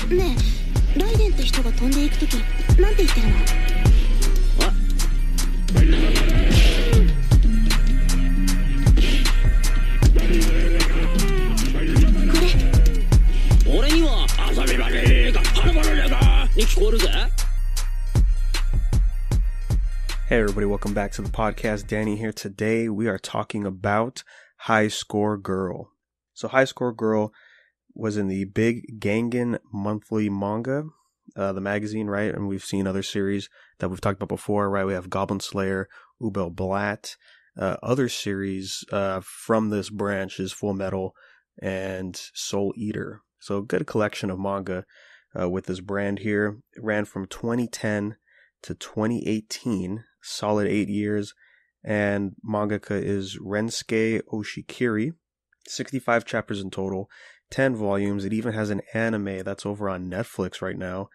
ねえ、ライデンって人が飛んでいくとき、なんて言ってるの？これ俺には遊び場ねえかハルバルねえかに聞こえるぜ。Hey everybody, welcome back to the podcast. Danny here. Today we are talking about High Score Girl. So High Score Girl was in the Big Gangan monthly manga, the magazine, right? And we've seen other series that we've talked about before, right? We have Goblin Slayer, Ubel Blatt. Other series from this branch is Full Metal and Soul Eater. So a good collection of manga with this brand here. It ran from 2010 to 2018, solid 8 years. And mangaka is Rensuke Oshikiri. 65 chapters in total, 10 volumes. It even has an anime that's over on Netflix right now.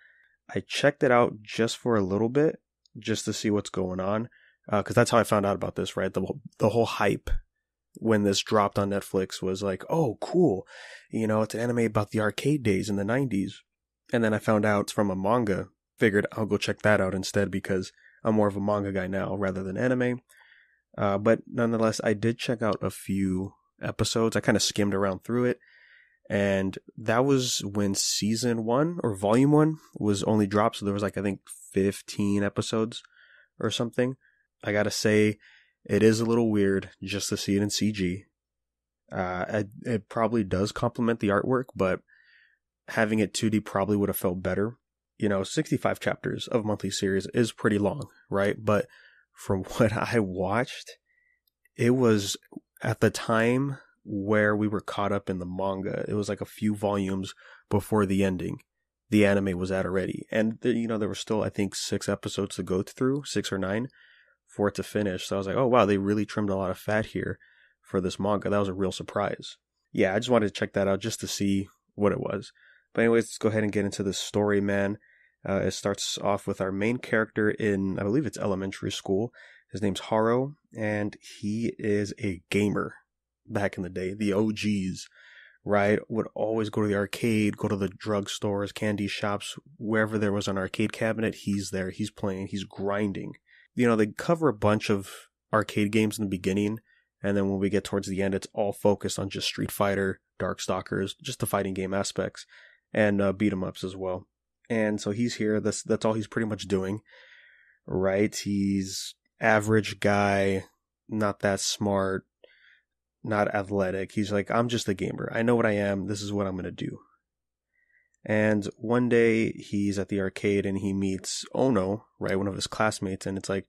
I checked it out just for a little bit, just to see what's going on. Because that's how I found out about this, right? The whole hype when this dropped on Netflix was like, oh, cool. You know, it's an anime about the arcade days in the 90s. And then I found out it's from a manga. Figured I'll go check that out instead because I'm more of a manga guy now rather than anime. But nonetheless, I did check out a few episodes. I kind of skimmed around through it. And that was when season 1 or volume 1 was only dropped. So there was like, I think 15 episodes or something. I gotta say, it is a little weird just to see it in CG. It probably does complement the artwork, but having it 2D probably would have felt better. You know, 65 chapters of a monthly series is pretty long, right? But from what I watched, it was at the time where we were caught up in the manga. It was like a few volumes before the ending. The anime was at already. And, there were still, I think, 6 episodes to go through, 6 or 9, for it to finish. So I was like, oh, wow, they really trimmed a lot of fat here for this manga. That was a real surprise. Yeah, I just wanted to check that out just to see what it was. But anyways, let's go ahead and get into the story, man. It starts off with our main character in, I believe it's elementary school. His name's Haru, and he is a gamer back in the day. The OGs, right? Would always go to the arcade, go to the drugstores, candy shops, wherever there was an arcade cabinet, he's there, he's playing, he's grinding. They cover a bunch of arcade games in the beginning, and then when we get towards the end, it's all focused on just Street Fighter, Darkstalkers, just the fighting game aspects, and beat 'em ups as well. And so he's here. That's all he's pretty much doing, right? He's average guy, not that smart, not athletic. He's like, I'm just a gamer. I know what I am. This is what I'm going to do. And one day he's at the arcade and he meets Ono, right? One of his classmates. And it's like,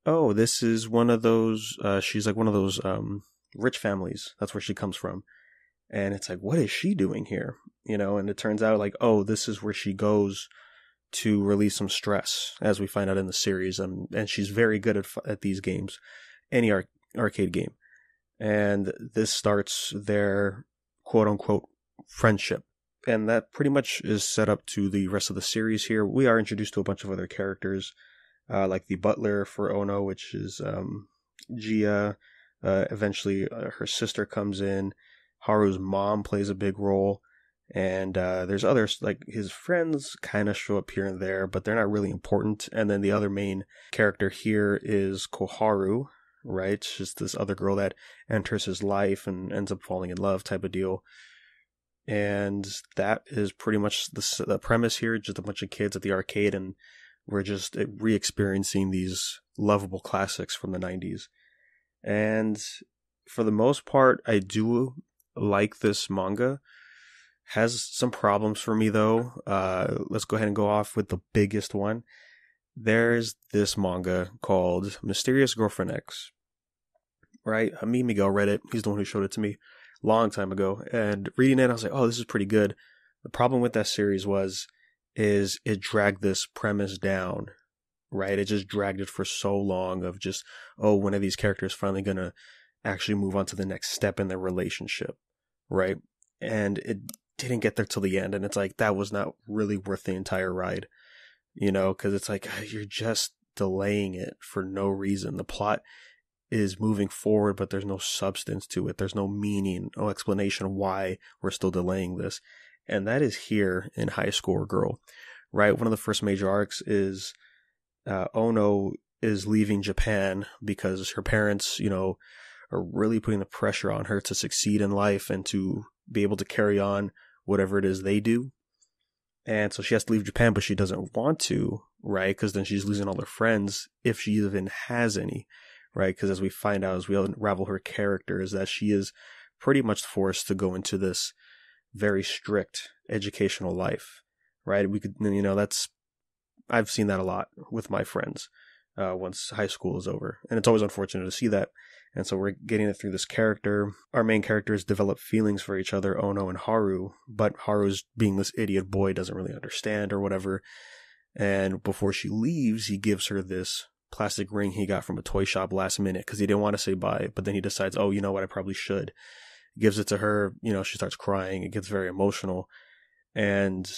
oh, this is one of those, she's like one of those rich families. That's where she comes from. And it's like, what is she doing here? And it turns out like, oh, this is where she goes to release some stress, as we find out in the series. And she's very good at these games, any arcade game. And this starts their quote unquote friendship. And that pretty much is set up to the rest of the series here. We are introduced to a bunch of other characters, like the butler for Ono, which is Gia. Eventually, her sister comes in. Haru's mom plays a big role, and there's others, like his friends kind of show up here and there, but they're not really important. And then the other main character here is Koharu, right? It's just this other girl that enters his life and ends up falling in love type of deal. And that is pretty much the premise here, just a bunch of kids at the arcade, and we're just re-experiencing these lovable classics from the 90s. And for the most part, I do like this manga. Has some problems for me though. Let's go ahead and go off with the biggest one. There's this manga called Mysterious Girlfriend X, right? Me Miguel read it. He's the one who showed it to me a long time ago. And reading it, I was like, oh, this is pretty good. The problem with that series is it dragged this premise down, right? It just dragged it for so long of just, oh, when are these characters finally gonna actually move on to the next step in their relationship, right? And it didn't get there till the end, and it's like, that was not really worth the entire ride, because it's like, you're just delaying it for no reason. The plot is moving forward, but there's no substance to it. There's no meaning, no explanation why we're still delaying this. and that is here in High Score Girl, right? One of the first major arcs is Ono is leaving Japan because her parents, are really putting the pressure on her to succeed in life and to be able to carry on whatever it is they do. And so she has to leave Japan, but she doesn't want to, right? Because then she's losing all her friends, if she even has any, right? Because as we find out, as we unravel her character, is that she is pretty much forced to go into this very strict educational life, right? We could, I've seen that a lot with my friends once high school is over. And it's always unfortunate to see that. And so we're getting it through this character. Our main characters develop feelings for each other, Ono and Haru, but Haru's being this idiot boy, doesn't really understand or whatever. And before she leaves, he gives her this plastic ring he got from a toy shop last minute because he didn't want to say bye, but then he decides, oh, you know what, I probably should. He gives it to her, she starts crying. It gets very emotional. And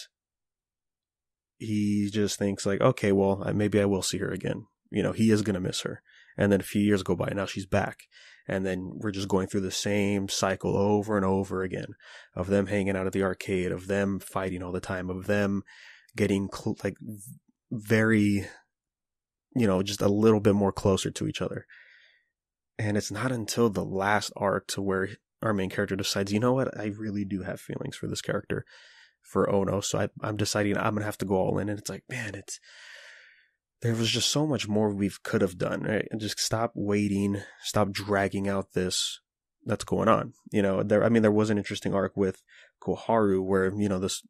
he just thinks like, okay, well, maybe I will see her again. He is going to miss her. And then a few years go by, now she's back. And then we're just going through the same cycle over and over again of them hanging out at the arcade, of them fighting all the time, of them getting very, just a little bit more closer to each other. And it's not until the last arc to where our main character decides, you know what, I really do have feelings for this character, for Ono. So I'm deciding I'm going to have to go all in. And it's like, man, there was just so much more we could have done, right? And just stop waiting, stop dragging out this that's going on. There was an interesting arc with Koharu where, this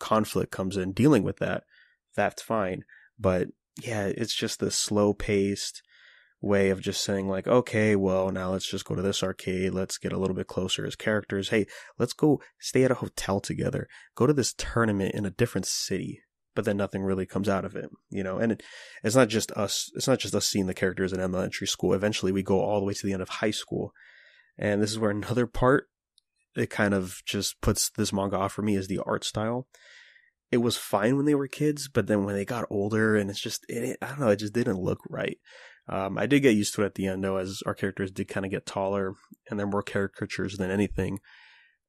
conflict comes in, dealing with that. That's fine. But yeah, it's just the slow paced way of just saying like, okay, well, now let's just go to this arcade. Let's get a little bit closer as characters. Hey, let's go stay at a hotel together. Go to this tournament in a different city. But then nothing really comes out of it, and it's not just us. It's not just us seeing the characters in elementary school. Eventually we go all the way to the end of high school. And this is where another part, it kind of just puts this manga off for me, is the art style. It was fine when they were kids, but then when they got older and it's just, I don't know, it just didn't look right. I did get used to it at the end though, as our characters did kind of get taller and they're more caricatures than anything.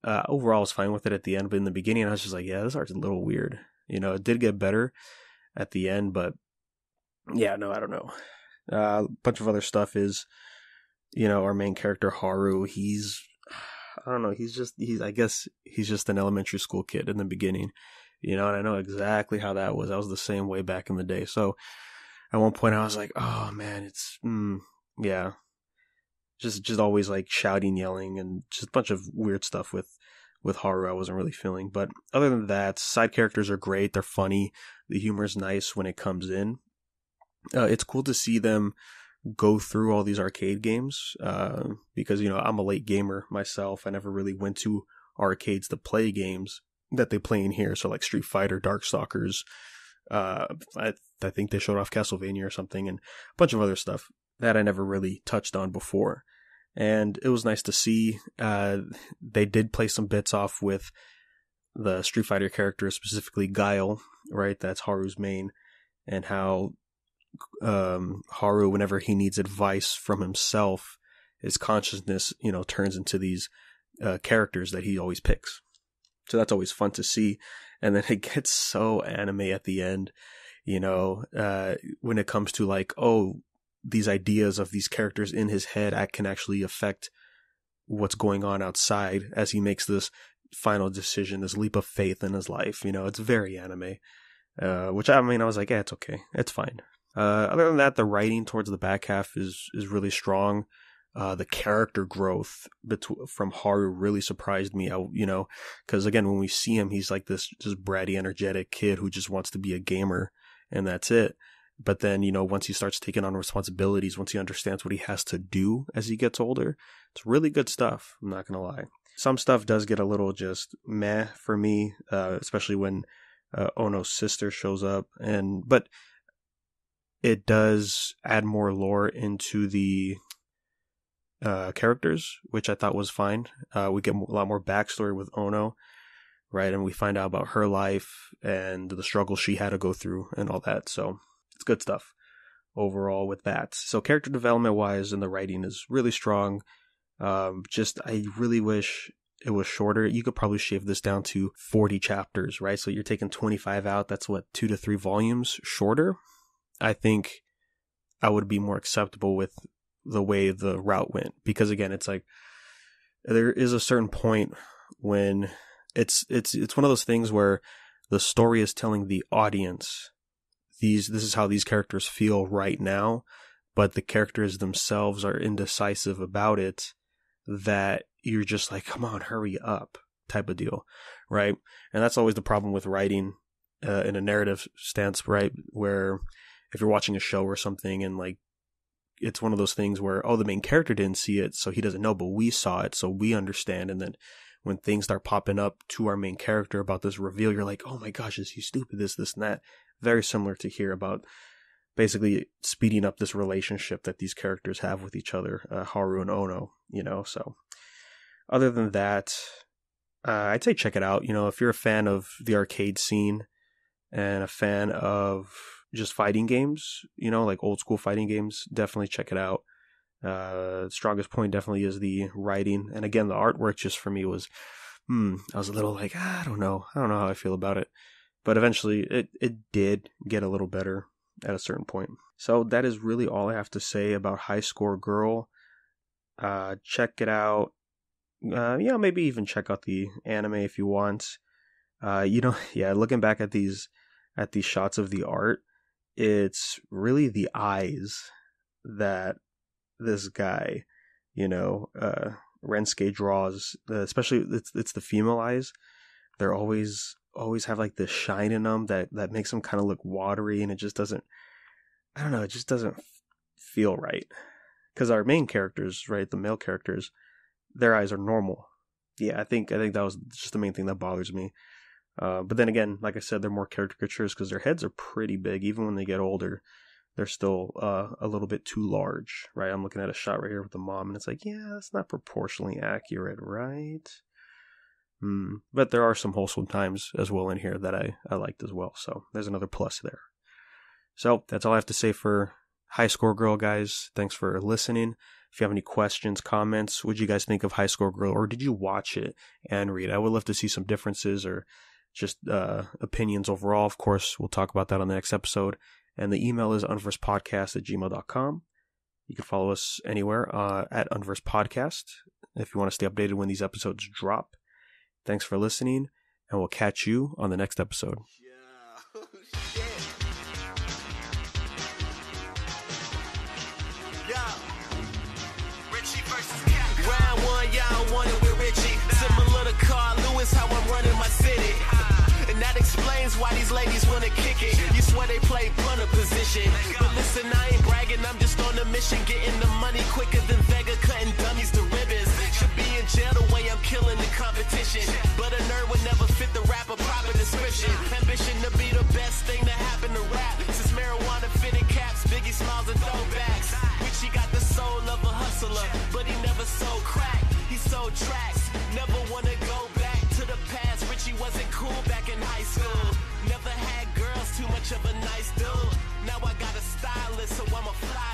Overall I was fine with it at the end, but in the beginning I was just like, yeah, this art's a little weird. It did get better at the end, but yeah, no, I don't know. A bunch of other stuff is, our main character Haru, I guess he's just an elementary school kid in the beginning, and I know exactly how that was. I was the same way back in the day. So at one point I was like, oh man, it's, yeah, just always like shouting, yelling, and just a bunch of weird stuff with Haru I wasn't really feeling. But other than that, side characters are great. They're funny. The humor is nice when it comes in. It's cool to see them go through all these arcade games because, I'm a late gamer myself. I never really went to arcades to play games that they play in here. So like Street Fighter, Darkstalkers. I think they showed off Castlevania or something, and a bunch of other stuff that I never really touched on before. And it was nice to see. They did play some bits off with the Street Fighter characters, specifically Guile, right? That's Haru's main, and how Haru, whenever he needs advice from himself, his consciousness, turns into these characters that he always picks. So that's always fun to see. And then it gets so anime at the end, when it comes to like, oh, these ideas of these characters in his head can actually affect what's going on outside as he makes this final decision, this leap of faith in his life. It's very anime, which I was like, yeah, it's okay. It's fine. Other than that, the writing towards the back half is really strong. The character growth from Haru really surprised me, because again, when we see him, he's like this just bratty, energetic kid who just wants to be a gamer, and that's it. But then, once he starts taking on responsibilities, once he understands what he has to do as he gets older, it's really good stuff. I'm not going to lie. Some stuff does get a little just meh for me, especially when Ono's sister shows up. But it does add more lore into the characters, which I thought was fine. We get a lot more backstory with Ono, right? And we find out about her life and the struggle she had to go through and all that. So it's good stuff overall with that. So character development wise and the writing is really strong. I really wish it was shorter, you could probably shave this down to 40 chapters, right? So you're taking 25 out. That's what, 2 to 3 volumes shorter. I think I would be more acceptable with the way the route went, because again, it's like there is a certain point when it's one of those things where the story is telling the audience this is how these characters feel right now, but the characters themselves are indecisive about it, that you're just like, come on, hurry up type of deal, right? And that's always the problem with writing in a narrative stance, right? Where if you're watching a show or something and like, it's one of those things where, oh, the main character didn't see it, so he doesn't know, but we saw it, so we understand. And then when things start popping up to our main character about this reveal, you're like, oh my gosh, is he stupid? This, and that. Very similar to here, about basically speeding up this relationship that these characters have with each other, Haru and Ono, so other than that, I'd say check it out. If you're a fan of the arcade scene and a fan of just fighting games, like old school fighting games, definitely check it out. Strongest point definitely is the writing. And again, the artwork just for me was, I was a little like, I don't know how I feel about it. But eventually it did get a little better at a certain point. So that is really all I have to say about High Score Girl. Check it out. Maybe even check out the anime if you want. Looking back at these shots of the art, it's really the eyes that this guy, Rensuke draws, especially it's the female eyes. They're always have like this shine in them that makes them kind of look watery, and it just doesn't, I don't know, it just doesn't feel right. Because our main characters, right, the male characters, their eyes are normal. Yeah, I think that was just the main thing that bothers me. But then again, like I said, they're more caricatures because their heads are pretty big. Even when they get older, they're still a little bit too large, right? I'm looking at a shot right here with the mom, and it's like, yeah, that's not proportionally accurate, right? But there are some wholesome times as well in here that I liked as well. So there's another plus there. So that's all I have to say for High Score Girl, guys. Thanks for listening. If you have any questions, comments, what did you guys think of High Score Girl, or did you watch it and read? I would love to see some differences or just opinions overall. Of course, we'll talk about that on the next episode. And the email is unversedpodcast@gmail.com. You can follow us anywhere at Unversed Podcast if you want to stay updated when these episodes drop. Thanks for listening, and we'll catch you on the next episode. Yeah. Shit. Yo. Richie versus Cat. Round one, y'all want it with Richie. Similar to Carl Lewis, how I'm running my city. And that explains why these ladies wanna kick it. You swear they play punter position. But listen, I ain't bragging, I'm just on a mission. Getting the money quicker than Vega, cutting dummies to ribbons. Should be in jail the way I'm killing the competition. But a nerd would never fit the rapper proper description. Ambition to be the best thing to happen to rap. Since marijuana fitted caps, Biggie smiles and throwbacks. Richie got the soul of a hustler, but he never sold crack. He sold tracks, never wanna go back to the past. Richie wasn't cool back in high school. Never had girls, too much of a nice dude. Now I got a stylist, so I'm a fly